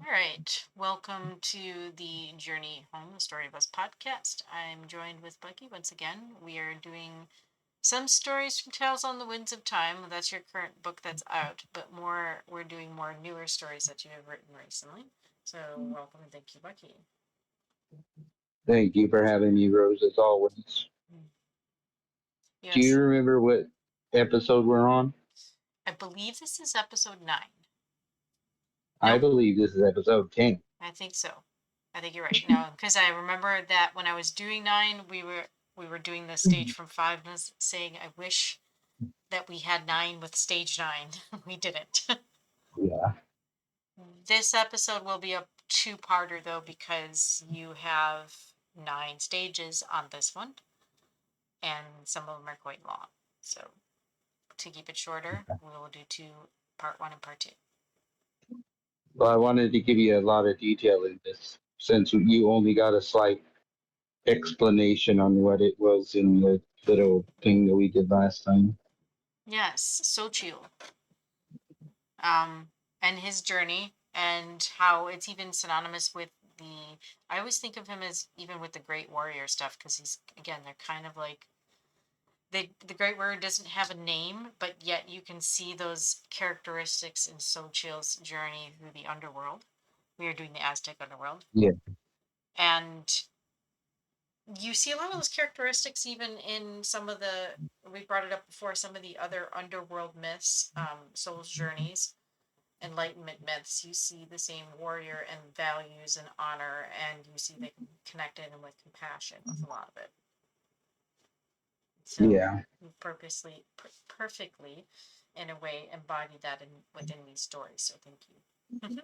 right. Welcome to the Journey Home, the Story of Us podcast. I'm joined with Bucky once again. We are doing some stories from Tales on the Winds of Time. That's your current book that's out, but we're doing more newer stories that you have written recently. So welcome and thank you, Bucky. Thank you for having me, Rose, as always. Do Yes, you remember what episode we're on? I believe this is episode 9. I Nope, believe this is episode 10. I think so. I think you're right. No, because I remember that when I was doing 9, we were doing the stage from 5 and I was saying I wish that we had 9 with stage 9. We didn't. Yeah. This episode will be a two-parter though because you have 9 stages on this one and some of them are quite long. So to keep it shorter, we will do part 1 and part 2. Well, I wanted to give you a lot of detail in this since you only got a slight explanation on what it was in the little thing that we did last time. Yes, Xochitl. Um and his journey and how it's even synonymous with the I always think of him as even with the great warrior stuff because he's again they're kind of like the Great Warrior doesn't have a name, but yet you can see those characteristics in Xochitl's journey through the underworld. We are doing the Aztec underworld, Yeah. and you see a lot of those characteristics even in some of the we brought it up before some of the other underworld myths, Soul's journeys, enlightenment myths. You see the same warrior and values and honor, and you see they can connect in with compassion with a lot of it. So Yeah. you perfectly, in a way, embody that within these stories. So thank you.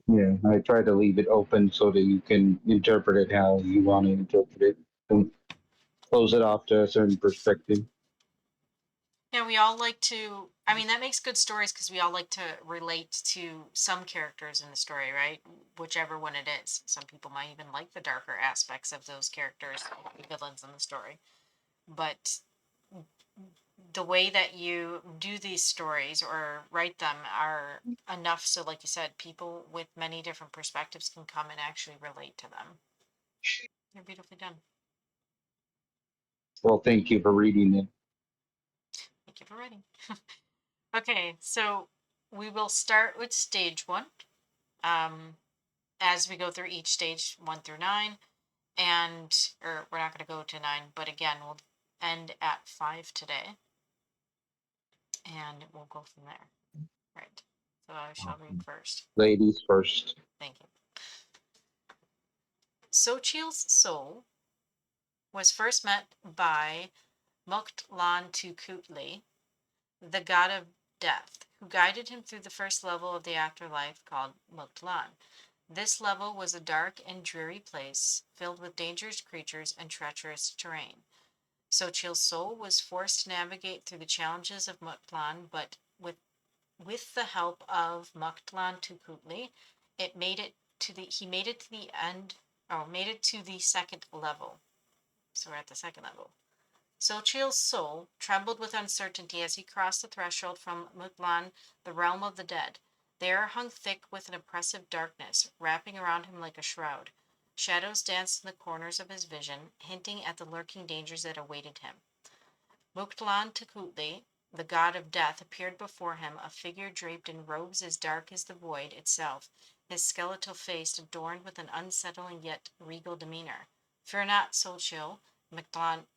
Yeah. I try to leave it open so that you can interpret it how you want to interpret it. Don't close it off to a certain perspective. Yeah, we all like to. I mean, that makes good stories because we all like to relate to some characters in the story, right? Whichever one it is. Some people might even like the darker aspects of those characters, the villains in the story. But the way that you do these stories or write them are enough so like you said people with many different perspectives can come and actually relate to them. You're beautifully done. Well, thank you for reading it. Thank you for writing. Okay, so we will start with stage 1, um, as we go through each stage 1 through 9, and or we're not going to go to 9, but again we'll end at 5 today and we'll go from there. Right, so I shall read first. Ladies first. Thank you. Xochitl's soul was first met by Mictlantechuhtli, the god of death, who guided him through the first level of the afterlife called Mictlan. This level was a dark and dreary place filled with dangerous creatures and treacherous terrain. Xochitl's soul was forced to navigate through the challenges of Mictlan, but with the help of Mictlantechuhtli, it made it to the he made it to the end or made it to the second level. So we're at the second level. Xochitl's soul trembled with uncertainty as he crossed the threshold from Mictlan, the realm of the dead. The air hung thick with an oppressive darkness, wrapping around him like a shroud. Shadows danced in the corners of his vision, hinting at the lurking dangers that awaited him. Mictlantechuhtli, the god of death, appeared before him, a figure draped in robes as dark as the void itself, his skeletal face adorned with an unsettling yet regal demeanor. Fear not, Xochitl, Mictlan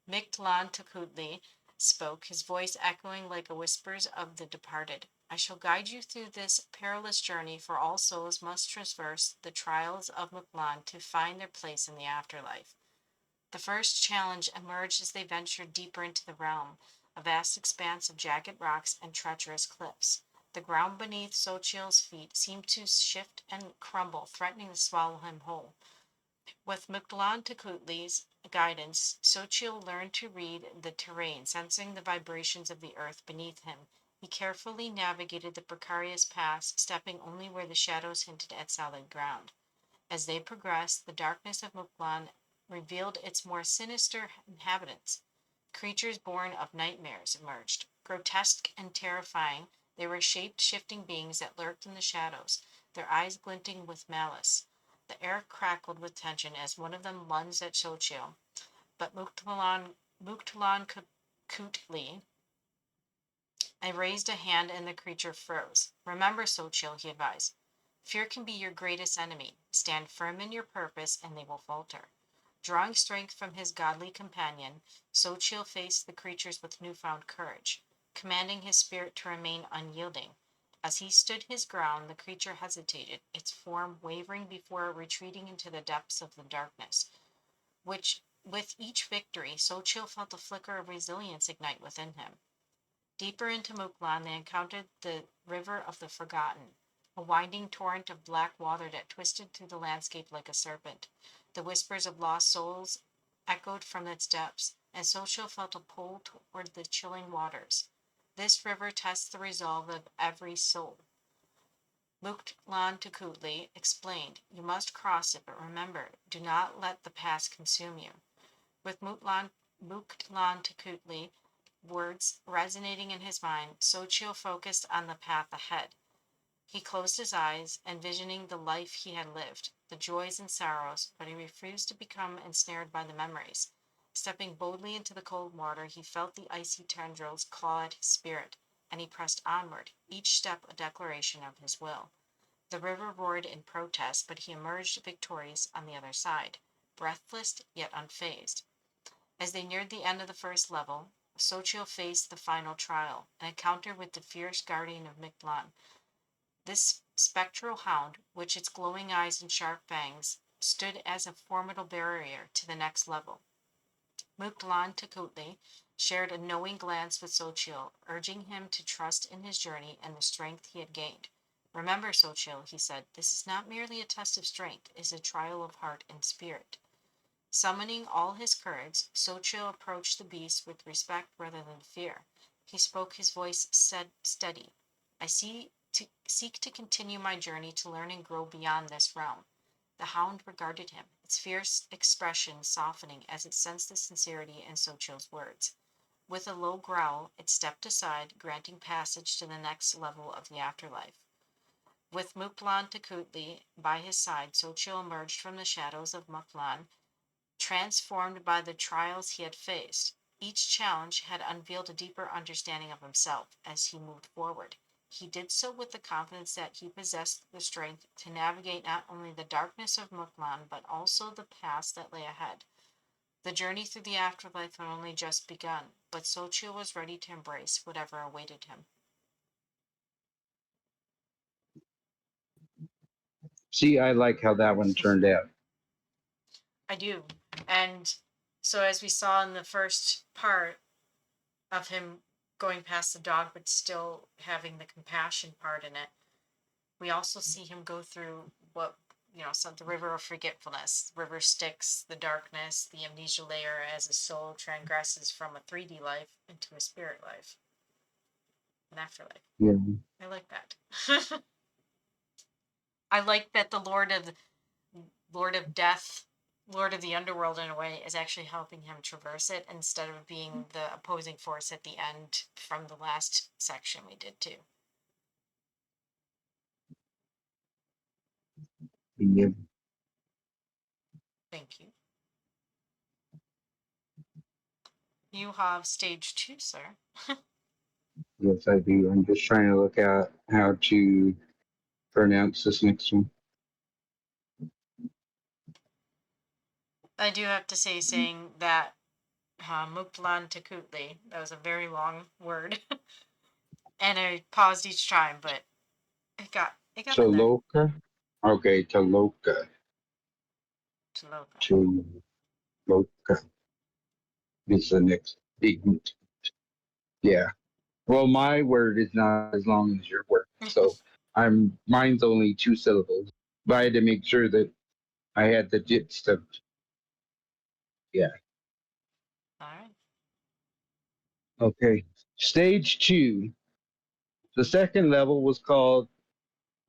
Mictlantecuhtli spoke, his voice echoing like the whispers of the departed. I shall guide you through this perilous journey, for all souls must traverse the trials of Mictlan to find their place in the afterlife. The first challenge emerged as they ventured deeper into the realm, a vast expanse of jagged rocks and treacherous cliffs. The ground beneath Xochitl's feet seemed to shift and crumble, threatening to swallow him whole. With Mictlantecuhtli's guidance, Xochitl learned to read the terrain, sensing the vibrations of the earth beneath him. He carefully navigated the precarious paths, stepping only where the shadows hinted at solid ground. As they progressed, the darkness of Mictlan revealed its more sinister inhabitants. Creatures born of nightmares emerged. Grotesque and terrifying, they were shape shifting beings that lurked in the shadows. their eyes glinting with malice. The air crackled with tension as one of them lunged at Xochitl, but Mictlantechuhtli I raised a hand and the creature froze. Remember, Xochitl, he advised. Fear can be your greatest enemy. Stand firm in your purpose and they will falter. Drawing strength from his godly companion, Xochitl faced the creatures with newfound courage, commanding his spirit to remain unyielding. As he stood his ground, the creature hesitated, its form wavering before retreating into the depths of the darkness, which, with each victory, Xochitl felt a flicker of resilience ignite within him. Deeper into Mictlan they encountered the River of the Forgotten, a winding torrent of black water that twisted through the landscape like a serpent. The whispers of lost souls echoed from its depths, and Xochitl felt a pull toward the chilling waters. This river tests the resolve of every soul. Mictlantechuhtli explained, "You must cross it, but remember, do not let the past consume you." With Mictlantechuhtli words resonating in his mind, Xochitl focused on the path ahead. He closed his eyes, envisioning the life he had lived, the joys and sorrows, but he refused to become ensnared by the memories. Stepping boldly into the cold water, he felt the icy tendrils claw at his spirit, and he pressed onward, each step a declaration of his will. The river roared in protest, but he emerged victorious on the other side, breathless yet unfazed. As they neared the end of the first level, Xochitl faced the final trial, an encounter with the fierce guardian of Mictlan. This spectral hound, with its glowing eyes and sharp fangs, stood as a formidable barrier to the next level. Mictlantechuhtli shared a knowing glance with Xochitl, urging him to trust in his journey and the strength he had gained. "Remember, Xochitl," he said, "this is not merely a test of strength, it is a trial of heart and spirit." Summoning all his courage, Xochitl approached the beast with respect rather than fear. He spoke, his voice steady. "I seek to continue my journey to learn and grow beyond this realm." The hound regarded him, its fierce expression softening as it sensed the sincerity in Xochitl's words. With a low growl, it stepped aside, granting passage to the next level of the afterlife. With Mictlantechuhtli by his side, Xochitl emerged from the shadows of Mictlan, transformed by the trials he had faced. Each challenge had unveiled a deeper understanding of himself as he moved forward. He did so with the confidence that he possessed the strength to navigate not only the darkness of Mictlan, but also the paths that lay ahead. The journey through the afterlife had only just begun, but Xochitl was ready to embrace whatever awaited him. See, I like how that one turned out. I do. And so, as we saw in the first part of him going past the dog, but still having the compassion part in it, we also see him go through what, so the river of forgetfulness, river Styx, the darkness, the amnesia layer, as his soul transgresses from a 3D life into a spirit life, an afterlife. Yeah. I like that. I like that the Lord of Death, Lord of the Underworld, in a way, is actually helping him traverse it instead of being the opposing force at the end from the last section we did too. Yeah. Thank you. You have stage 2, sir. Yes, I do. I'm just trying to look at how to pronounce this next one. I do have to say, saying that Mictlantechuhtli, that was a very long word, and I paused each time, but it got in there. Toloka? Okay, Toloka. Taloka. Toloka is the next big. Yeah. Well, my word is not as long as your word, so mine's only 2 syllables. But I had to make sure that I had the gist of. Yeah. All right. Okay. Stage 2. The second level was called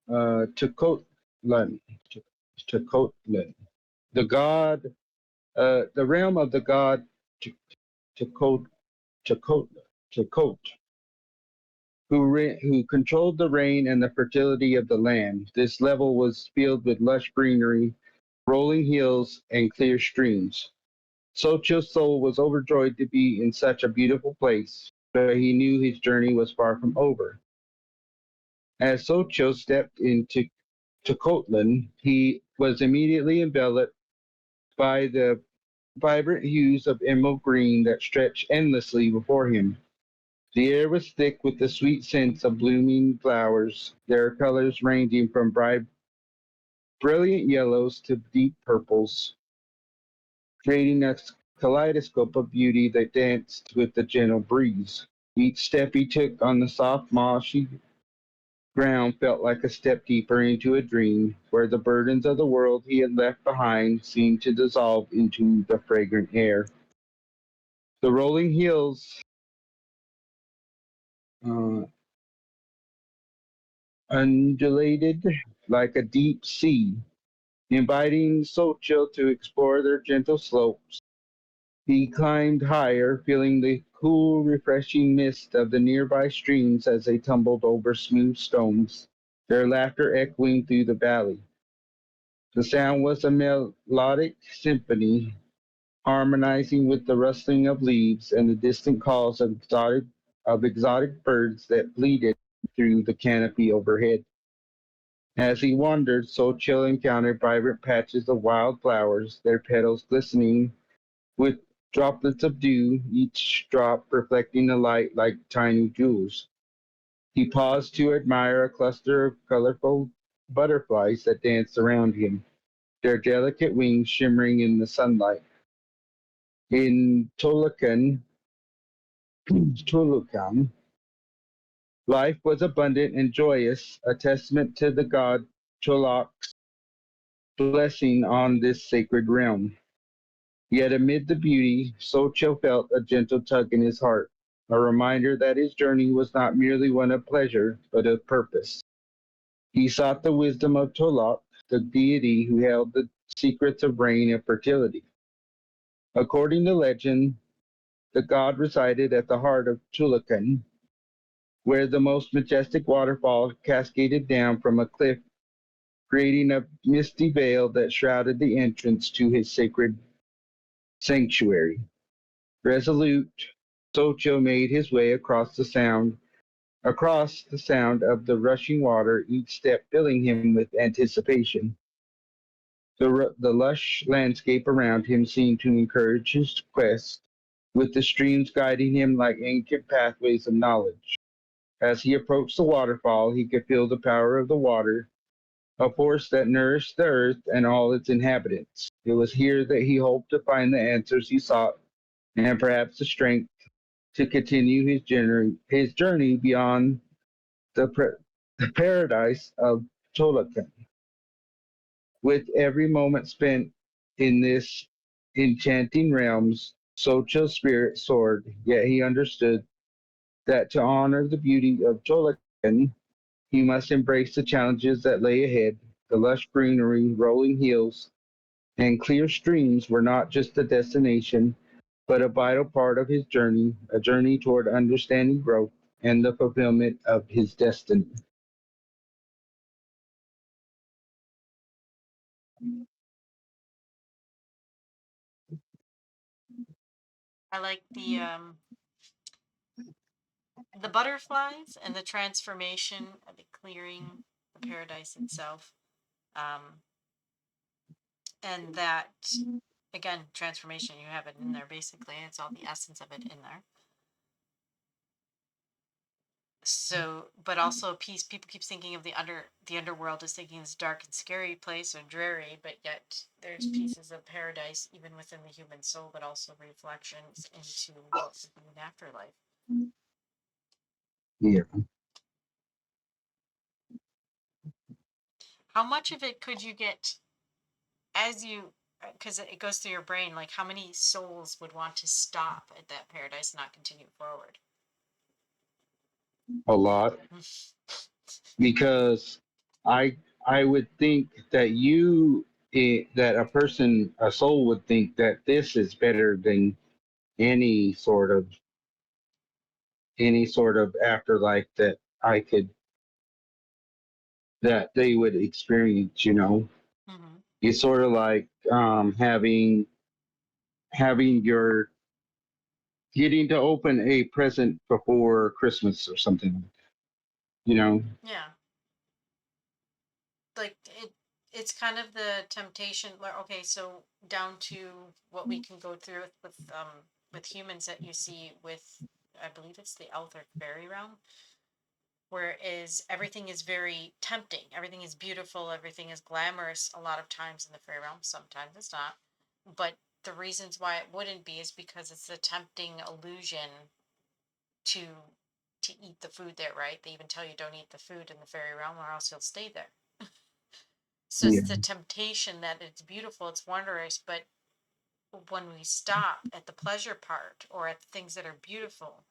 Xochitl. Xochitl. The god, the realm of the god Xochitl. Xochitl. who controlled the rain and the fertility of the land. This level was filled with lush greenery, rolling hills, and clear streams. Xochitl's soul was overjoyed to be in such a beautiful place, but he knew his journey was far from over. As Xochitl stepped into Tocotlan, he was immediately enveloped by the vibrant hues of emerald green that stretched endlessly before him. The air was thick with the sweet scents of blooming flowers, their colors ranging from bright, brilliant yellows to deep purples, creating a kaleidoscope of beauty that danced with the gentle breeze. Each step he took on the soft, mossy ground felt like a step deeper into a dream, where the burdens of the world he had left behind seemed to dissolve into the fragrant air. The rolling hills uh, undulated like a deep sea, inviting Xochitl to explore their gentle slopes. He climbed higher, feeling the cool, refreshing mist of the nearby streams as they tumbled over smooth stones, their laughter echoing through the valley. The sound was a melodic symphony, harmonizing with the rustling of leaves and the distant calls of exotic birds that bleated through the canopy overhead. As he wandered, Xochitl encountered vibrant patches of wild flowers, their petals glistening with droplets of dew, each drop reflecting the light like tiny jewels. He paused to admire a cluster of colorful butterflies that danced around him, their delicate wings shimmering in the sunlight. In Tolucan, life was abundant and joyous, a testament to the god Cholok's blessing on this sacred realm. Yet amid the beauty, Xochitl felt a gentle tug in his heart, a reminder that his journey was not merely one of pleasure, but of purpose. He sought the wisdom of Tolok, the deity who held the secrets of rain and fertility. According to legend, the god resided at the heart of Tulukan, where the most majestic waterfall cascaded down from a cliff, creating a misty veil that shrouded the entrance to his sacred sanctuary. Resolute, Xochitl made his way across the sound of the rushing water, each step filling him with anticipation. The lush landscape around him seemed to encourage his quest, with the streams guiding him like ancient pathways of knowledge. As he approached the waterfall, he could feel the power of the water, a force that nourished the earth and all its inhabitants. It was here that he hoped to find the answers he sought and perhaps the strength to continue his journey beyond the paradise of Tolakan. With every moment spent in this enchanting realms, Xochitl's spirit soared, yet he understood that to honor the beauty of Tolakan, he must embrace the challenges that lay ahead. The lush greenery, rolling hills, and clear streams were not just a destination, but a vital part of his journey, a journey toward understanding growth and the fulfillment of his destiny. I like the butterflies and the transformation, the clearing, the paradise itself, um, and that again transformation. You have it in there basically. It's all the essence of it in there. So, but also peace. People keep thinking of the underworld as thinking it's dark and scary place or dreary, but yet there's pieces of paradise even within the human soul, but also reflections into what would be an afterlife. Yeah. How much of it could you get as you, because it goes through your brain, like how many souls would want to stop at that paradise and not continue forward? A lot, because I I would think that that a soul would think that this is better than any sort of any sort of afterlife that I could that they would experience. You know, Mm-hmm. it's sort of like having your getting to open a present before Christmas or something. You know. Yeah. Like it's kind of the temptation where, okay, so down to what we can go through with humans that you see with, I believe it's the elf or fairy realm, whereas everything is very tempting, everything is beautiful, everything is glamorous a lot of times in the fairy realm, sometimes it's not. But the reasons why it wouldn't be is because it's a tempting illusion to eat the food there, right? They even tell you don't eat the food in the fairy realm or else you'll stay there. So it's Yeah. the temptation that it's beautiful, it's wondrous, but when we stop at the pleasure part or at the things that are beautiful,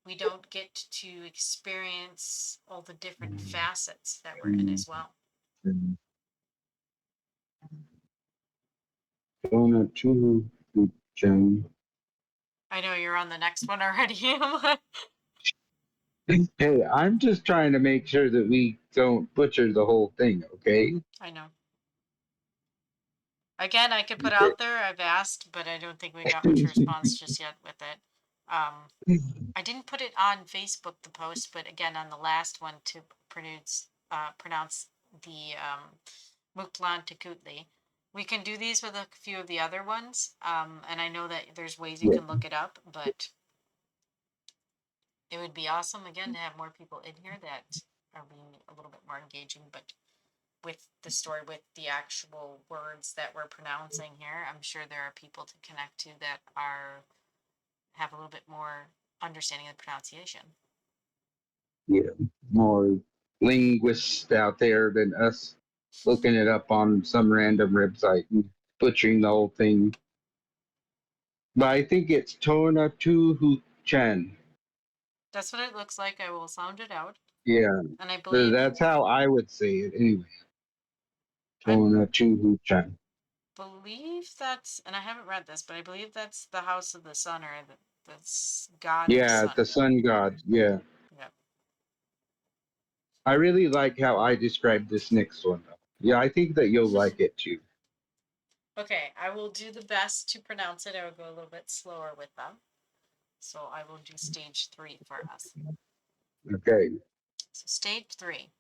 we don't get to experience all the different facets that we're in as well. Donut too, Jen. I know you're on the next one already. Hey, I'm just trying to make sure that we don't butcher the whole thing, okay? I know. Again, I could put Okay. out there, I've asked, but I don't think we got much response just yet with it. I didn't put it on Facebook, the post, but again, on the last one to pronounce the Mictlantechuhtli. We can do these with a few of the other ones, and I know that there's ways you Yeah, can look it up, but it would be awesome again to have more people in here that are being a little bit more engaging, but with the story, with the actual words that we're pronouncing here, I'm sure there are people to connect to that are have a little bit more understanding of the pronunciation. yeah. More linguists out there than us looking it up on some random website and butchering the whole thing. But I think it's Tona Tu Chan. That's what it looks like. I will sound it out. Yeah, And I believe that's how I would say it anyway. I Tona Tu Chan. that's, and I haven't read this, but I believe that's the house of the sun, or that's God of Yeah, sun. the sun god. Yeah. Yep. I really like how I described this next one. Yeah, I think that you'll like it too. Okay, I will do the best to pronounce it. I will go a little bit slower with them. So I will do stage 3 for us. Okay. So stage 3.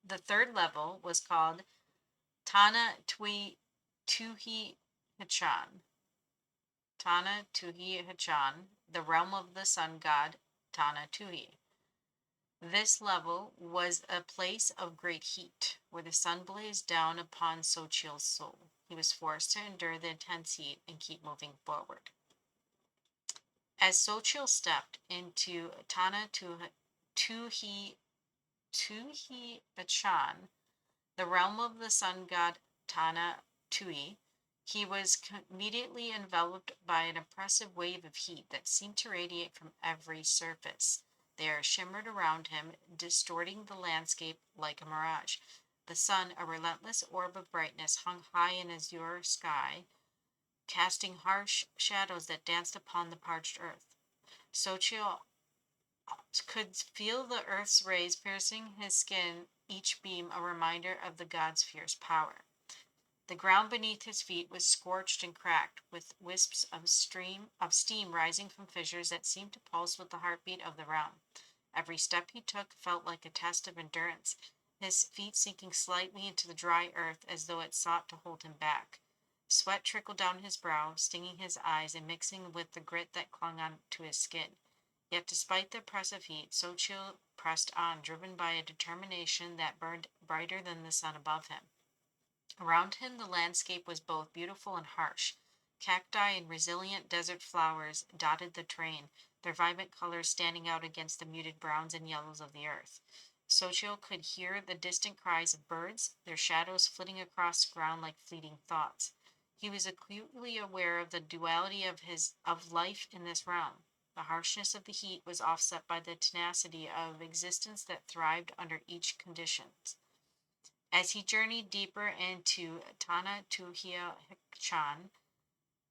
The third level was called Tana Tui Tuhi Hachan. Tana Tuhi Hachan, the realm of the sun god Tana Tuhi. This level was a place of great heat, where the sun blazed down upon Xochitl's soul. He was forced to endure the intense heat and keep moving forward. As Xochitl stepped into Tana Tuhi Bachan, the realm of the sun god Tana Tui, he was immediately enveloped by an oppressive wave of heat that seemed to radiate from every surface. The air shimmered around him, distorting the landscape like a mirage. The sun, a relentless orb of brightness, hung high in azure sky, casting harsh shadows that danced upon the parched earth. Xochitl could feel the earth's rays piercing his skin, each beam a reminder of the god's fierce power. The ground beneath his feet was scorched and cracked, with wisps of steam rising from fissures that seemed to pulse with the heartbeat of the realm. Every step he took felt like a test of endurance, his feet sinking slightly into the dry earth as though it sought to hold him back. Sweat trickled down his brow, stinging his eyes and mixing with the grit that clung on to his skin. Yet despite the oppressive heat, Xochitl pressed on, driven by a determination that burned brighter than the sun above him. Around him the landscape was both beautiful and harsh. Cacti and resilient desert flowers dotted the terrain, their vibrant colors standing out against the muted browns and yellows of the earth. Xochitl could hear the distant cries of birds, their shadows flitting across the ground like fleeting thoughts. He was acutely aware of the duality of life in this realm. The harshness of the heat was offset by the tenacity of existence that thrived under each condition. As he journeyed deeper into Tana Tuhia Hikchan,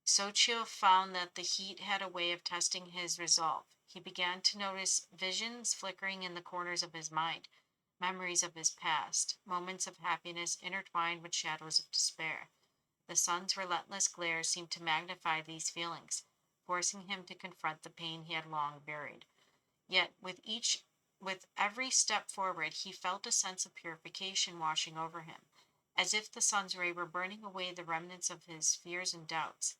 Xochitl found that the heat had a way of testing his resolve. He began to notice visions flickering in the corners of his mind, memories of his past, moments of happiness intertwined with shadows of despair. The sun's relentless glare seemed to magnify these feelings, forcing him to confront the pain he had long buried. Yet with every step forward he felt a sense of purification washing over him, as if the sun's ray were burning away the remnants of his fears and doubts.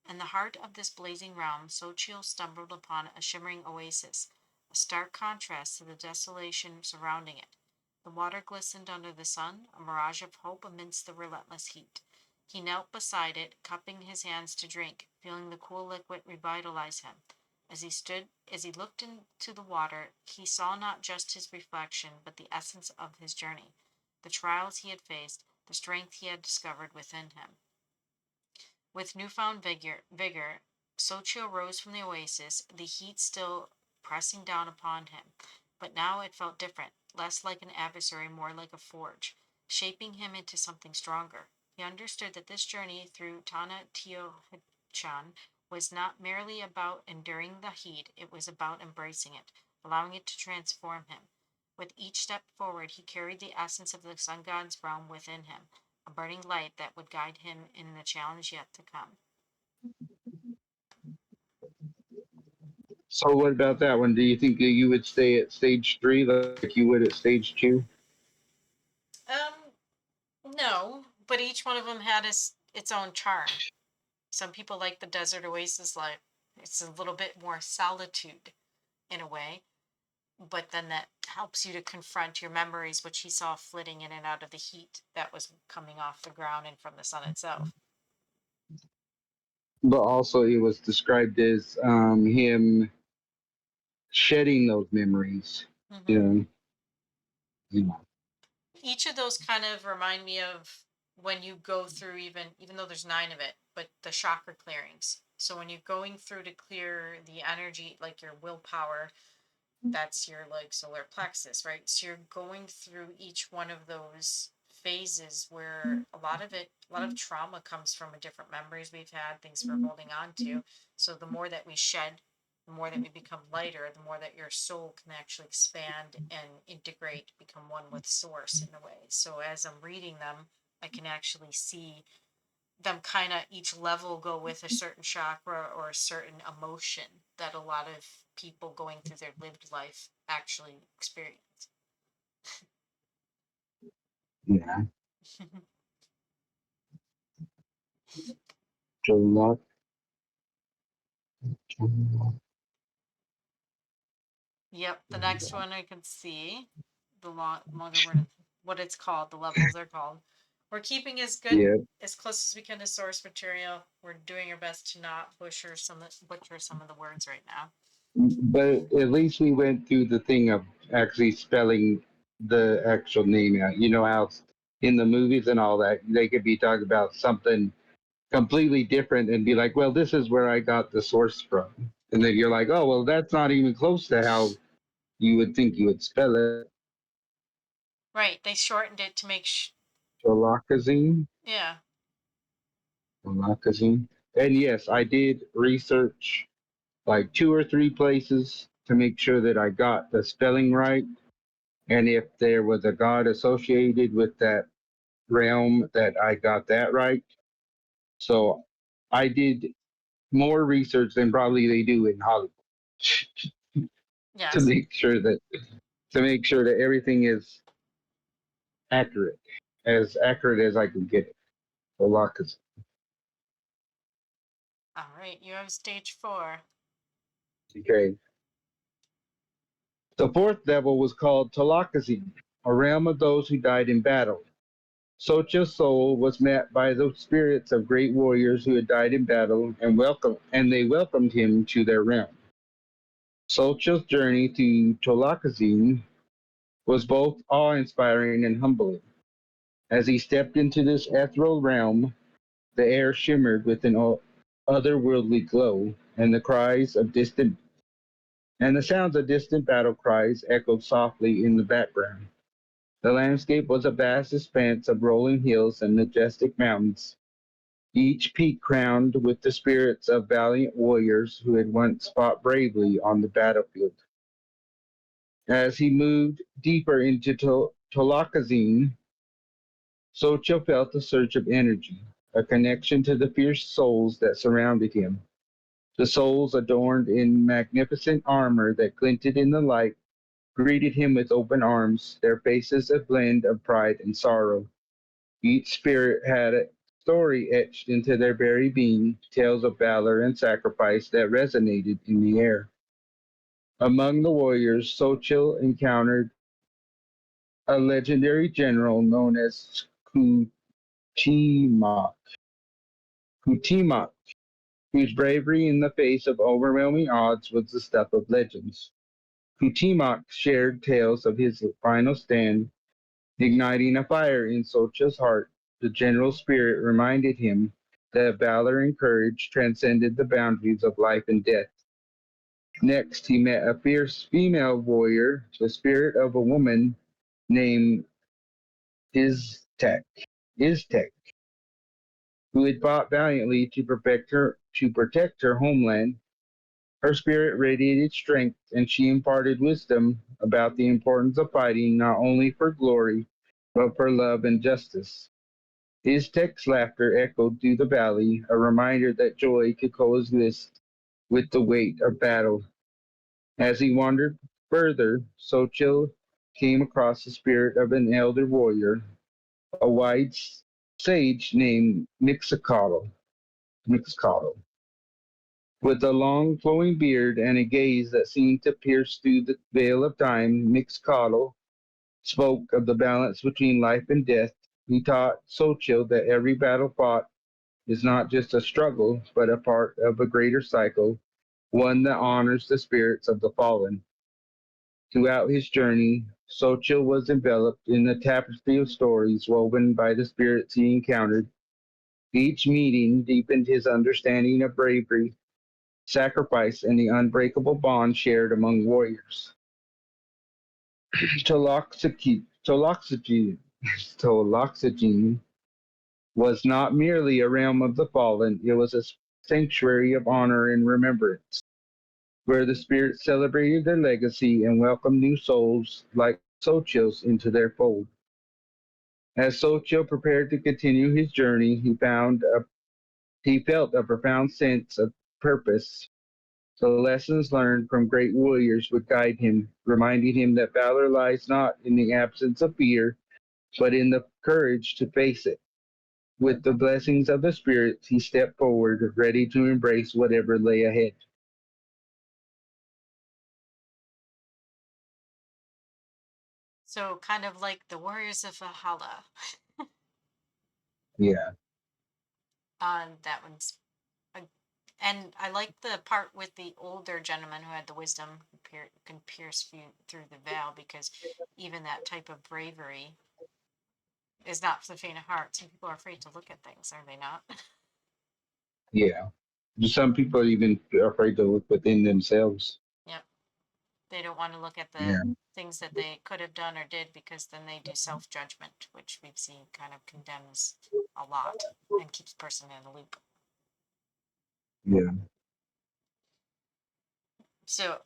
In the heart of this blazing realm, Xochitl stumbled upon a shimmering oasis, a stark contrast to the desolation surrounding it. The water glistened under the sun, a mirage of hope amidst the relentless heat. He knelt beside it, cupping his hands to drink, feeling the cool liquid revitalize him. As he looked into the water, he saw not just his reflection, but the essence of his journey, the trials he had faced, the strength he had discovered within him. With newfound vigor, Xochitl rose from the oasis, the heat still pressing down upon him. But now it felt different, less like an adversary, more like a forge, shaping him into something stronger. He understood that this journey through Tana Tiohchan was not merely about enduring the heat, it was about embracing it, allowing it to transform him. With each step forward, he carried the essence of the sun god's realm within him, a burning light that would guide him in the challenge yet to come. So what about that one? Do you think that you would stay at stage three like you would at stage two? No, but each one of them had its own charm. Some people like the desert oasis life. It's a little bit more solitude in a way, but then that helps you to confront your memories, which he saw flitting in and out of the heat that was coming off the ground and from the sun itself. But also, it was described as him shedding those memories. Mm-hmm. You know, Each of those kind of remind me of when you go through, even though there's 9 of it, but the chakra clearings. So when you're going through to clear the energy, like your willpower, that's your like solar plexus, right? So you're going through each one of those phases where a lot of trauma comes from different memories we've had, things we're holding on to. So the more that we shed, the more that we become lighter, the more that your soul can actually expand and integrate, become one with source in a way. So as I'm reading them, I can actually see them kind of each level go with a certain chakra or a certain emotion that a lot of people going through their lived life actually experience. yeah. Jolok, Yep, the next one I can see the longer word, what it's called, the levels are called. We're keeping yeah. as close as we can to source material. We're doing our best to not butcher some of the words right now. But at least we went through the thing of actually spelling the actual name out. You know how in the movies and all that, they could be talking about something completely different and be like, well, this is where I got the source from. And then you're like, oh, well, that's not even close to how you would think you would spell it. Right, they shortened it to make Cholakazine. yeah. Cholakazine. And yes, I did research like two or three places to make sure that I got the spelling right. And if there was a god associated with that realm, that I got that right. So I did more research than probably they do in Hollywood to Yes. make sure that everything is accurate, as accurate as I can get it. A lot, cause All right, you have stage 4. okay. The fourth devil was called Talakazim, a realm of those who died in battle. Socha's soul was met by the spirits of great warriors who had died in battle and they welcomed him to their realm. Socha's journey to Tolakazim was both awe-inspiring and humbling. As he stepped into this ethereal realm, the air shimmered with an otherworldly glow, and the sounds of distant battle cries echoed softly in the background. The landscape was a vast expanse of rolling hills and majestic mountains, each peak crowned with the spirits of valiant warriors who had once fought bravely on the battlefield. As he moved deeper into Tolakazine, Xochitl felt a surge of energy, a connection to the fierce souls that surrounded him. The souls adorned in magnificent armor that glinted in the light greeted him with open arms, their faces a blend of pride and sorrow. Each spirit had a story etched into their very being, tales of valor and sacrifice that resonated in the air. Among the warriors, Xochitl encountered a legendary general known as Kutima, Kutima, whose bravery in the face of overwhelming odds was the stuff of legends. Kutimak shared tales of his final stand, igniting a fire in Xochitl's heart. The general's spirit reminded him that valor and courage transcended the boundaries of life and death. Next, he met a fierce female warrior, the spirit of a woman named Iztek, Iztek, who had fought valiantly to protect her homeland. Her spirit radiated strength, and she imparted wisdom about the importance of fighting not only for glory, but for love and justice. Iztek's laughter echoed through the valley, a reminder that joy could coexist with the weight of battle. As he wandered further, Xochitl came across the spirit of an elder warrior, a wise sage named Mixcotl, with a long flowing beard and a gaze that seemed to pierce through the veil of time. Mixcotl spoke of the balance between life and death. He taught Xochitl that every battle fought is not just a struggle, but a part of a greater cycle, one that honors the spirits of the fallen. Throughout his journey, Xochitl was enveloped in a tapestry of stories woven by the spirits he encountered. Each meeting deepened his understanding of bravery, sacrifice, and the unbreakable bond shared among warriors. Toloxogen was not merely a realm of the fallen, it was a sanctuary of honor and remembrance, where the spirits celebrated their legacy and welcomed new souls like Xochitl's into their fold. As Xochitl prepared to continue his journey, he felt a profound sense of purpose. The lessons learned from great warriors would guide him, reminding him that valor lies not in the absence of fear, but in the courage to face it. With the blessings of the spirits, he stepped forward, ready to embrace whatever lay ahead. So kind of like the Warriors of Valhalla. Yeah, That one's, and I like the part with the older gentleman who had the wisdom who can pierce through the veil, because even that type of bravery is not for the faint of heart. Some people are afraid to look at things, are they not? yeah. Some people are even afraid to look within themselves. Yep. They don't want to look at the Yeah, things that they could have done or did, because then they do self judgment, which we've seen kind of condemns a lot and keeps a person in a loop. yeah, So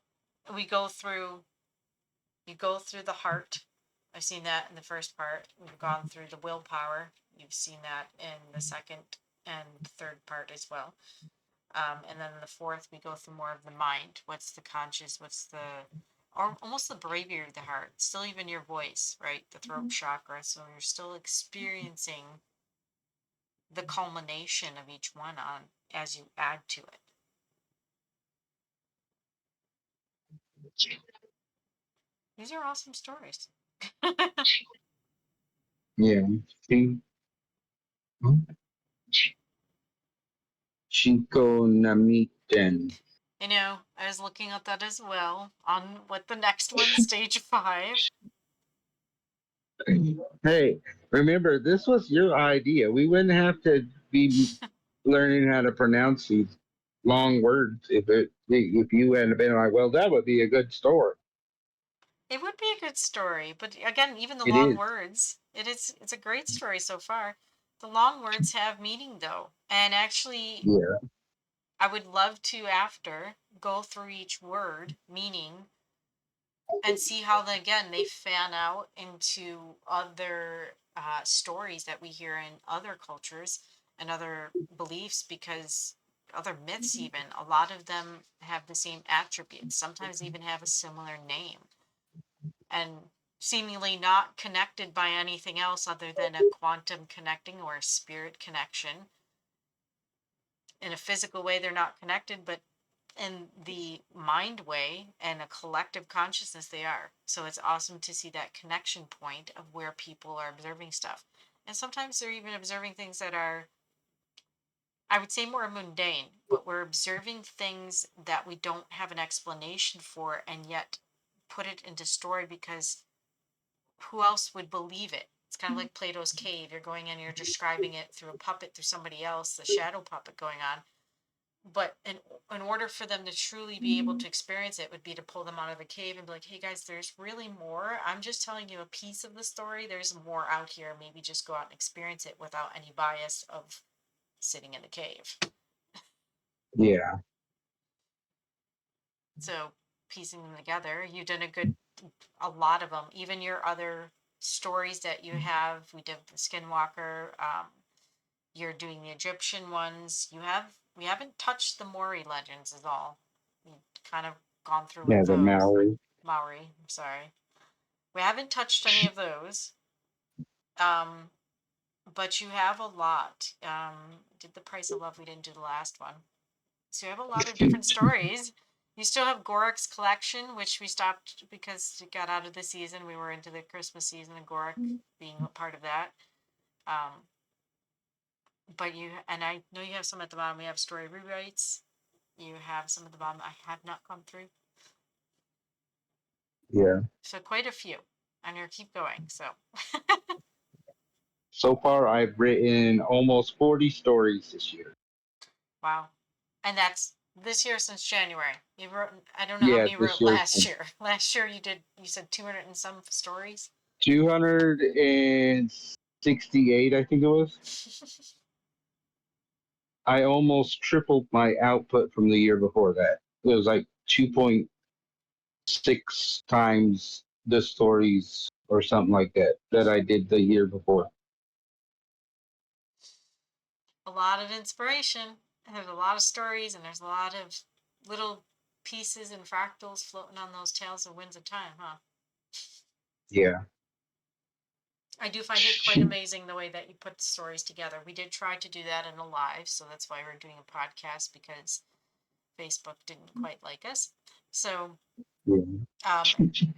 we go through, you go through the heart. I've seen that in the first part. We've gone through the willpower. You've seen that in the second and third part as well. And then in the fourth, we go through more of the mind. What's the conscious? What's the, or almost the bravery of the heart? Still, even your voice, right? The throat chakra. So you're still experiencing the culmination of each one on as you add to it. These are awesome stories. yeah. Chi- Chico Namiten. I was looking at that as well on what the next one, stage 5. Hey, remember, this was your idea. We wouldn't have to be learning how to pronounce these long words if you had been like, well, that would be a good story. It would be a good story, but again, even the It long is. words, it's a great story so far. The long words have meaning though. And actually, Yeah. I would love to, after, go through each word meaning and see how again they fan out into other stories that we hear in other cultures and other beliefs, because other myths, even a lot of them have the same attributes, sometimes even have a similar name, and seemingly not connected by anything else other than a quantum connecting or a spirit connection. In a physical way they're not connected, but in the mind way and a collective consciousness they are. So it's awesome to see that connection point of where people are observing stuff. And sometimes they're even observing things that are, I would say, more mundane, but we're observing things that we don't have an explanation for, and yet put it into story because who else would believe it? It's kind of like Plato's cave. You're going in, you're describing it through a puppet, through somebody else, the shadow puppet going on. But in order for them to truly be able to experience it would be to pull them out of the cave and be like, hey guys, there's really more. I'm just telling you a piece of the story. There's more out here. Maybe just go out and experience it without any bias of sitting in the cave. Yeah. So piecing them together, you've done a lot of them. Even your other stories that you have, we did the Skinwalker. You're doing the Egyptian ones. We haven't touched the Maori legends at all. We kind of gone through with Yeah, the those. Maori. Maori, I'm sorry. We haven't touched any of those. Um, but you have a lot. Did the Price of Love? We didn't do the last one. So you have a lot of different stories. You still have Gorek's collection, which we stopped because it got out of the season. We were into the Christmas season, and Gorek being a part of that. Um, but and I know you have some at the bottom. We have story rewrites. You have some at the bottom I have not gone through. Yeah. So quite a few. I'm going to keep going. So, So far, I've written almost 40 stories this year. wow. And that's this year since January. You wrote, I don't know how Yeah, many you this wrote year, last year. Last year you said 200 and some stories. 268, I think it was. I almost tripled my output from the year before that. It was like 2.6 times the stories or something like that I did the year before. A lot of inspiration. And there's a lot of stories, and there's a lot of little pieces and fractals floating on those tails of winds of time, huh? Yeah. I do find it quite amazing the way that you put the stories together. We did try to do that in a live, so that's why we're doing a podcast, because Facebook didn't quite like us. So, Yeah. um,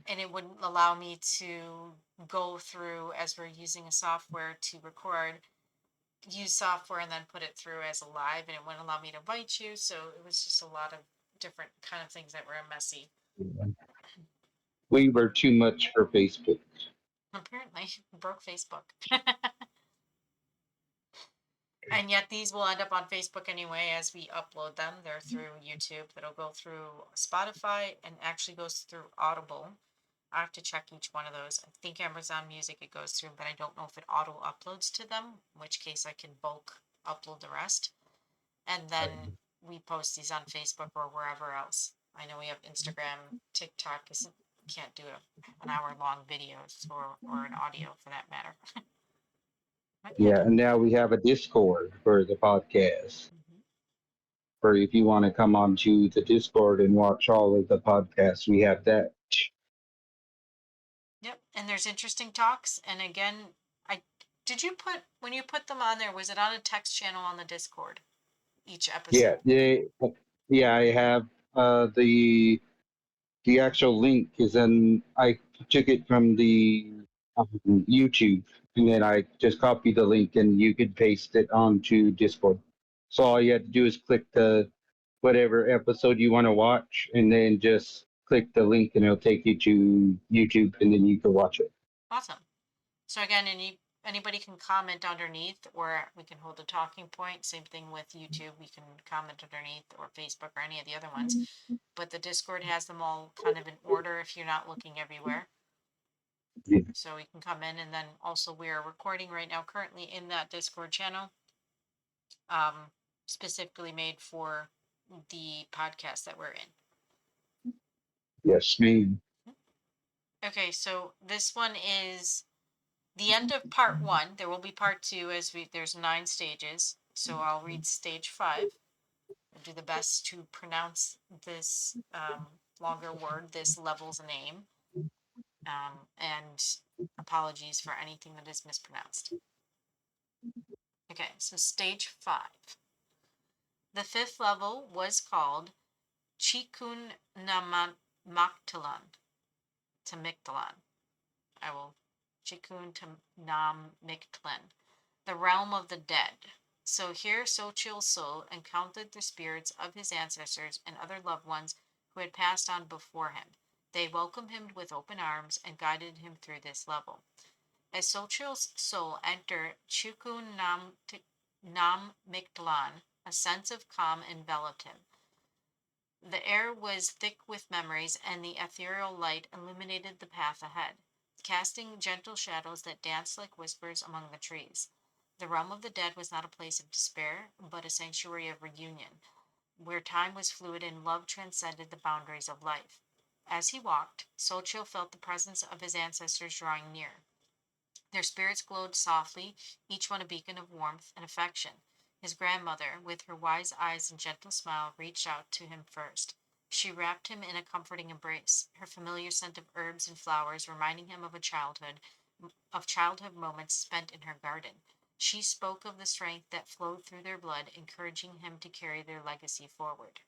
and it wouldn't allow me to go through, as we're using a software to record, use software and then put it through as a live, and it wouldn't allow me to invite you. So it was just a lot of different kind of things that were messy. We were too much for Facebook. Apparently, broke Facebook. And yet these will end up on Facebook anyway as we upload them. They're through YouTube. It'll go through Spotify and actually goes through Audible. I have to check each one of those. I think Amazon Music it goes through, but I don't know if it auto uploads to them, in which case I can bulk upload the rest. And then we post these on Facebook or wherever else. I know we have Instagram, TikTok isn't can't do an hour long video or an audio for that matter. But yeah. Yeah, and now we have a Discord for the podcast. Mhm. For if you want to come on to the Discord and watch all of the podcasts, we have that. Yep, and there's interesting talks. And again, I did you put when you put them on there, was it on a text channel on the Discord? Each Yeah, episode. yeah, I have the actual link is in. I took it from the YouTube, and then I just copied the link, and you could paste it onto Discord. So all you have to do is click the whatever episode you want to watch, and then just click the link, and it'll take you to YouTube, and then you can watch it. Awesome. So again, anybody can comment underneath, or we can hold a talking point. Same thing with YouTube. We can comment underneath, or Facebook, or any of the other ones. But the Discord has them all kind of in order if you're not looking everywhere. Yeah. So you can come in, and then also we are recording right now currently in that Discord channel, um, specifically made for the podcast that we're in. Yes, ma'am. Okay, so this one is the end of part one. There will be part two as there's 9 stages. So I'll read stage 5. I'll do the best to pronounce this longer word, this level's name. And apologies for anything that is mispronounced. Okay, so stage 5. The 5th level was called Chikun Namaktalan to Mictlan. I will Chikun to Nam Mictlan, the realm of the dead. So here Xochitl's soul encountered the spirits of his ancestors and other loved ones who had passed on before him. They welcomed him with open arms and guided him through this level. As Xochitl's soul entered Chikun Nam Mictlan, a sense of calm enveloped him. The air was thick with memories, and the ethereal light illuminated the path ahead, casting gentle shadows that danced like whispers among the trees. The realm of the dead was not a place of despair, but a sanctuary of reunion, where time was fluid and love transcended the boundaries of life. As he walked, Xochitl felt the presence of his ancestors drawing near. Their spirits glowed softly, each one a beacon of warmth and affection. His grandmother, with her wise eyes and gentle smile, reached out to him first. She wrapped him in a comforting embrace, her familiar scent of herbs and flowers reminding him of childhood moments spent in her garden. She spoke of the strength that flowed through their blood, encouraging him to carry their legacy forward.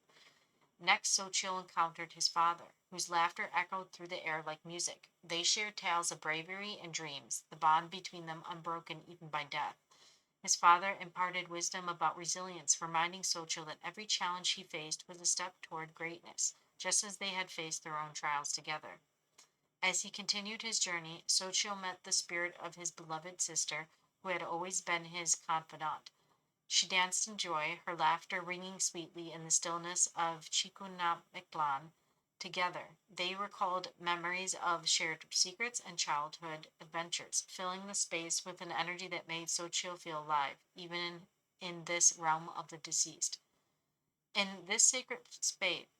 Next, Xochitl encountered his father, whose laughter echoed through the air like music. They shared tales of bravery and dreams, the bond between them unbroken even by death. His father imparted wisdom about resilience, reminding Xochitl that every challenge he faced was a step toward greatness, just as they had faced their own trials together. As he continued his journey, Xochitl met the spirit of his beloved sister, who had always been his confidant. She danced in joy, her laughter ringing sweetly in the stillness of Chikunamiklan. Together, they recalled memories of shared secrets and childhood adventures, filling the space with an energy that made Xochitl feel alive, even in this realm of the deceased. In this sacred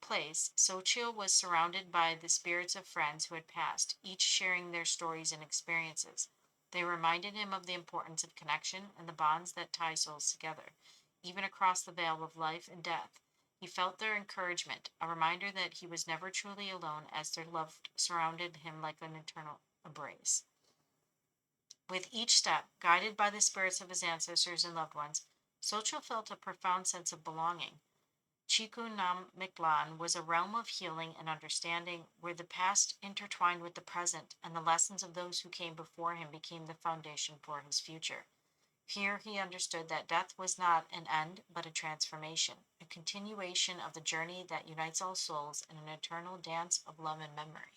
place, Xochitl was surrounded by the spirits of friends who had passed, each sharing their stories and experiences. They reminded him of the importance of connection and the bonds that tie souls together, even across the veil of life and death. He felt their encouragement, a reminder that he was never truly alone as their love surrounded him like an eternal embrace. With each step, guided by the spirits of his ancestors and loved ones, Xochitl felt a profound sense of belonging. Chikunamiklan was a realm of healing and understanding where the past intertwined with the present and the lessons of those who came before him became the foundation for his future. Here he understood that death was not an end but a transformation, a continuation of the journey that unites all souls in an eternal dance of love and memory.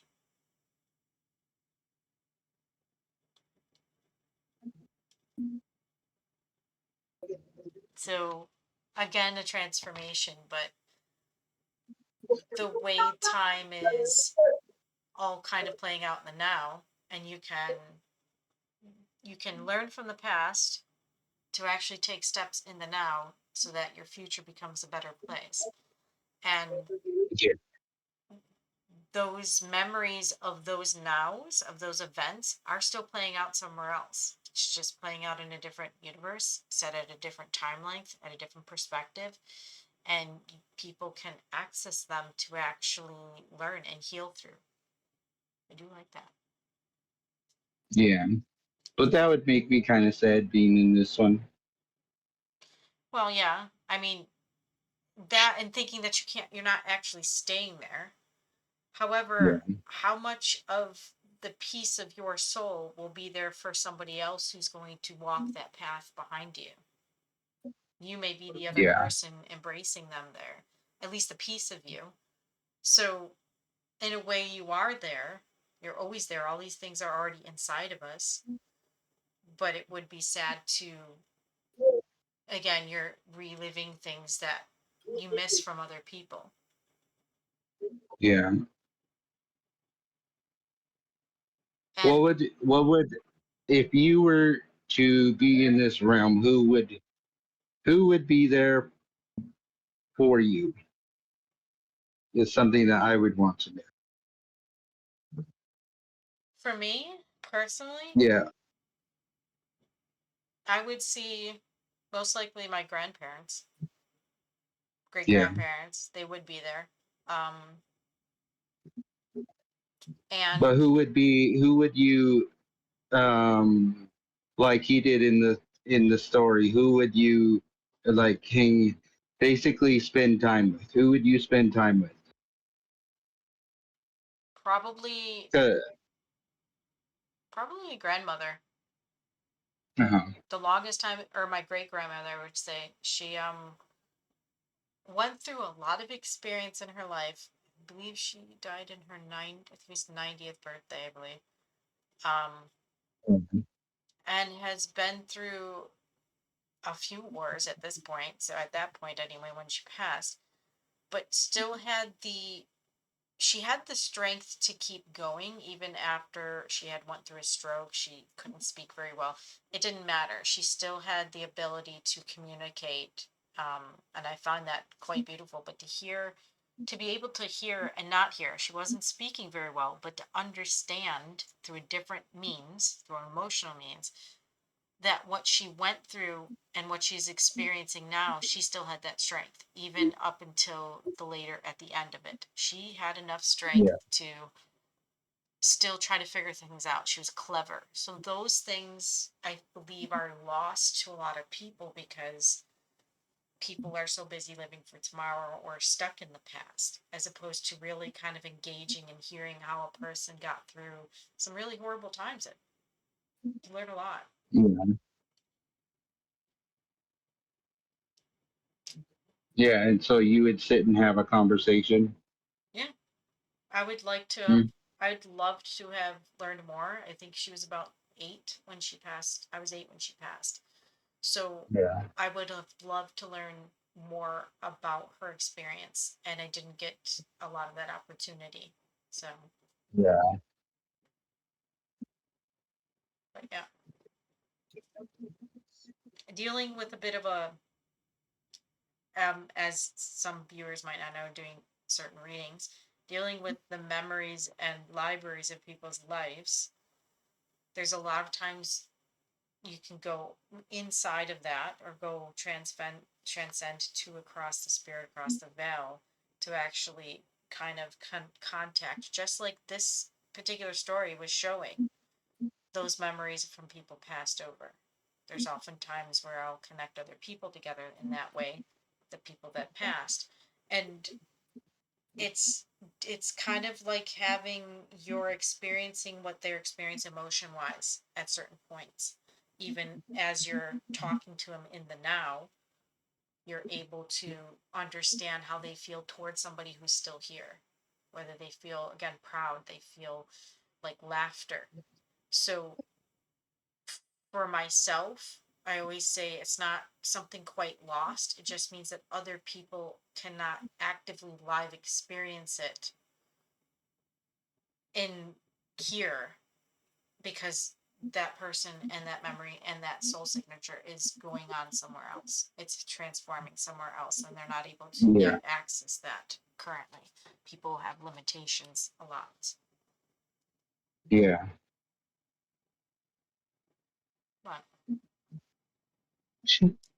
So, again, a transformation, but the way time is all kind of playing out in the now, and you can learn from the past to actually take steps in the now so that your future becomes a better place. And Yeah. those memories of those nows, of those events, are still playing out somewhere else. It's just playing out in a different universe, set at a different time length, at a different perspective. And people can access them to actually learn and heal through. I do like that. Yeah. But that would make me kind of sad being in this one. Well, yeah. I mean, that and thinking that you're not actually staying there. Yeah. However, how much of the piece of your soul will be there for somebody else who's going to walk that path behind you? You may be the other Yeah. person embracing them there, at least a piece of you. So, in a way, you are there. You're always there. All these things are already inside of us. But it would be sad to, again, you're reliving things that you miss from other people. Yeah. And what would if you were to be in this realm, who would be there for you? Is something that I would want to know. for me personally, Yeah, I would see most likely my grandparents, great yeah. grandparents. They would be there. Um, But and who would you um like he did in the story? Who would you like hang basically spend time with? Who would you spend time with? probably Uh, probably a grandmother. uh-huh. The longest time, or my great grandmother, I would say, she went through a lot of experience in her life. I believe she died in her I think it was 90th birthday, I believe. Um, and has been through a few wars at this point. So at that point, anyway, when she passed, but still had she had the strength to keep going even after she had went through a stroke. She couldn't speak very well. It didn't matter. She still had the ability to communicate, and I found that quite beautiful. But to be able to hear and not hear, she wasn't speaking very well, but to understand through a different means, through an emotional means, that what she went through and what she's experiencing now, she still had that strength, even up until the later at the end of it. She had enough strength Yeah, to still try to figure things out. She was clever. So those things I believe are lost to a lot of people because people are so busy living for tomorrow or stuck in the past, as opposed to really kind of engaging and hearing how a person got through some really horrible times. It you learn a lot. yeah, yeah. And so you would sit and have a conversation. Yeah. I would like to have, Mm. I'd love to have learned more. I think she was about 8 when she passed. I was 8 when she passed. So Yeah, I would have loved to learn more about her experience, and I didn't get a lot of that opportunity. So, yeah, but yeah, dealing with a bit of a, as some viewers might not know, doing certain readings, dealing with the memories and libraries of people's lives, there's a lot of times you can go inside of that or go transcend to across the spirit, across the veil, to actually kind of contact, just like this particular story was showing, those memories from people passed over. There's often times where I'll connect other people together in that way, the people that passed. And it's it's kind of like having you're experiencing what they're experiencing emotion wise at certain points, even as you're talking to them in the now, you're able to understand how they feel towards somebody who's still here, whether they feel, again, proud, they feel like laughter. So for myself, I always say it's not something quite lost. It just means that other people cannot actively live experience it in here, because that person and that memory and that soul signature is going on somewhere else. It's transforming somewhere else, and they're not able to yeah, yet access that currently. People have limitations a lot. yeah. But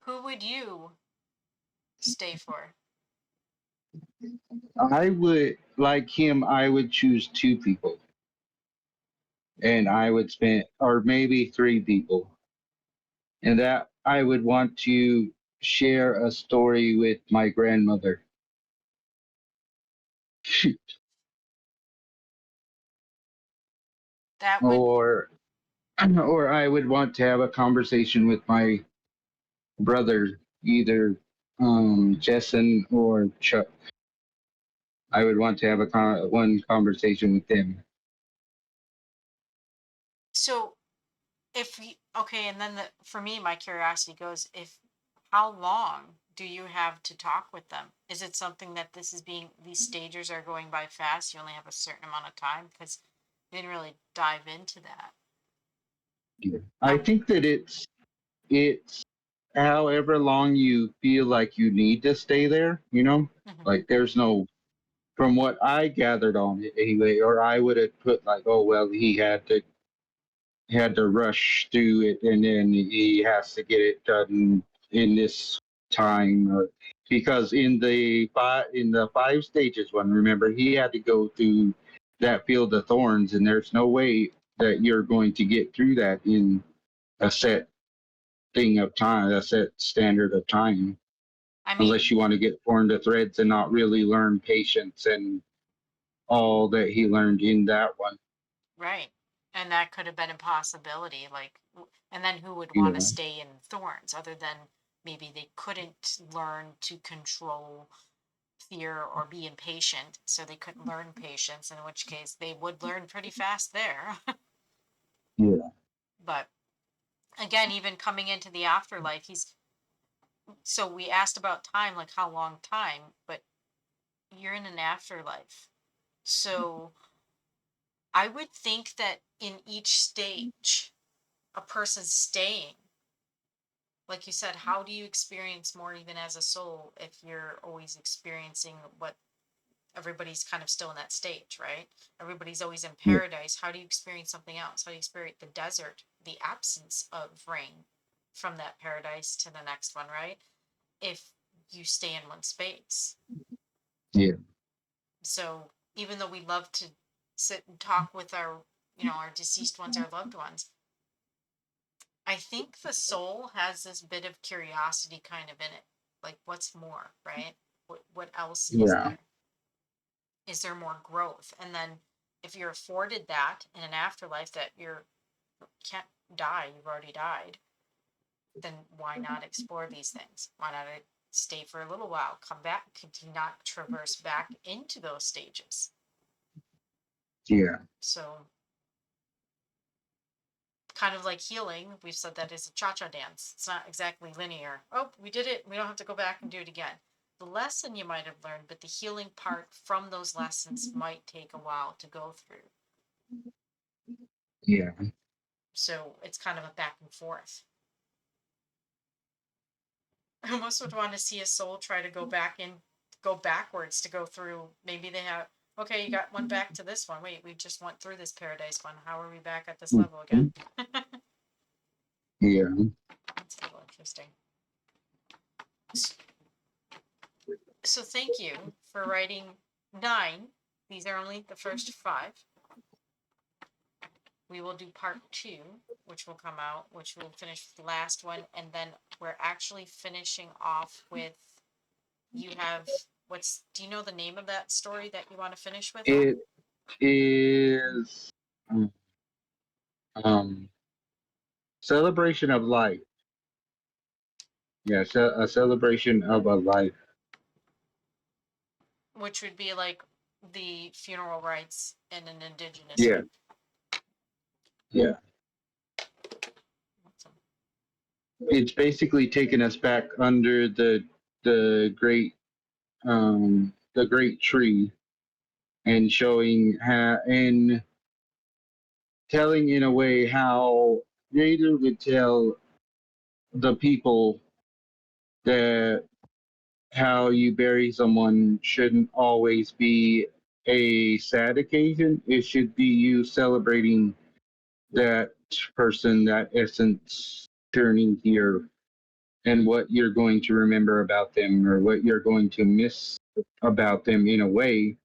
who would you stay for? I would like him. I would choose two people, and I would spend, or maybe three people, and that I would want to share a story with my grandmother, That would, or or I would want to have a conversation with my brother, either Jessen or Chuck. I would want to have one conversation with them. so if we, okay, and then for me, my curiosity goes, if, how long do you have to talk with them? Is it something that this is being, these stages are going by fast, you only have a certain amount of time? Because They didn't really dive into that. Yeah. I think that it's however long you feel like you need to stay there, you know? Mhm. Like there's no from what I gathered on it anyway, or I would have put like, oh well, he had to rush through it, and then he has to get it done in this time, or because in the 5 stages one, remember he had to go through that field of thorns, and there's no way that you're going to get through that in a set thing of time, a set standard of time, I unless mean, you want to get torn to threads and not really learn patience and all that he learned in that one. right. And that could have been a possibility. Like, and then who would want to Yeah, stay in thorns other than maybe they couldn't learn to control fear or be impatient, so they couldn't learn patience, in which case they would learn pretty fast there. yeah, But again, even coming into the afterlife, he's so we asked about time, like how long time, but you're in an afterlife. So I would think that in each stage, a person's staying, like you said, how do you experience more even as a soul if you're always experiencing what everybody's kind of still in that stage, right? Everybody's always in yeah, paradise. How do you experience something else? How do you experience the desert, the absence of rain from that paradise to the next one, right? If you stay in one space. yeah, So even though we love to sit and talk with our, our deceased ones, our loved ones, I think the soul has this bit of curiosity kind of in it. Like, what's more, right? What else is yeah, there? Is there more growth? And then if you're afforded that in an afterlife that you can't die, you've already died, then why not explore these things? Why not stay for a little while, come back, continue not traverse back into those stages? yeah, So kind of like healing, we've said that is a cha-cha dance. It's not exactly linear. Oh, we did it. We don't have to go back and do it again. The lesson you might have learned, but the healing part from those lessons might take a while to go through. yeah, So it's kind of a back and forth. I almost would want to see a soul try to go backwards to go through. Maybe they have, okay, you got one back to this one. Wait, we just went through this paradise one. How are we back at this level again? yeah. That's a little interesting. So thank you for writing 9. These are only the first 5. We will do part 2, which will come out, which will finish the last one, and then we're actually finishing off with you have do you know the name of that story that you want to finish with on? It is um, um, celebration of life. Yeah, a celebration of a life. Which would be like the funeral rites in an indigenous Yeah, way. yeah. Awesome. It's basically taking us back under the great tree, and showing how and telling in a way how Nader would tell the people that how you bury someone shouldn't always be a sad occasion. It should be you celebrating that person, that essence turning here, and what you're going to remember about them, or what you're going to miss about them in a way,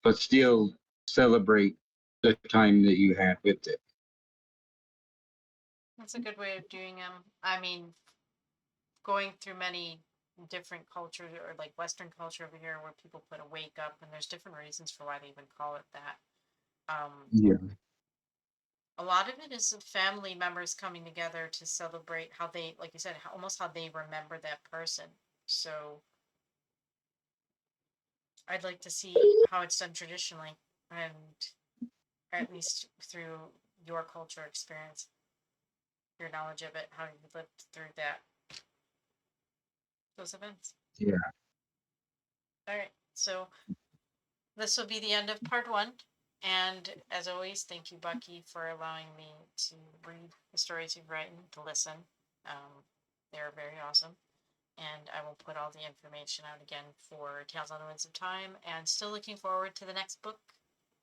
but still celebrate the time that you had with it. That's a good way of doing them. I mean, going through many different cultures or like Western culture over here where people put a wake up and there's different reasons for why they even call it that. Yeah, A lot of it is family members coming together to celebrate how they, like you said, almost how they remember that person. So I'd like to see how it's done traditionally and at least through your culture experience, your knowledge of it, how you lived through those events. yeah, All right. So this will be the end of part 1. And as always, thank you, Bucky, for allowing me to read the stories you've written, to listen. They're very awesome. And I will put all the information out again for Tales on the Winds of Time, and still looking forward to the next book,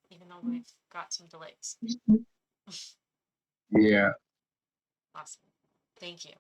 even though we've got some delays. Yeah. Awesome. Thank you.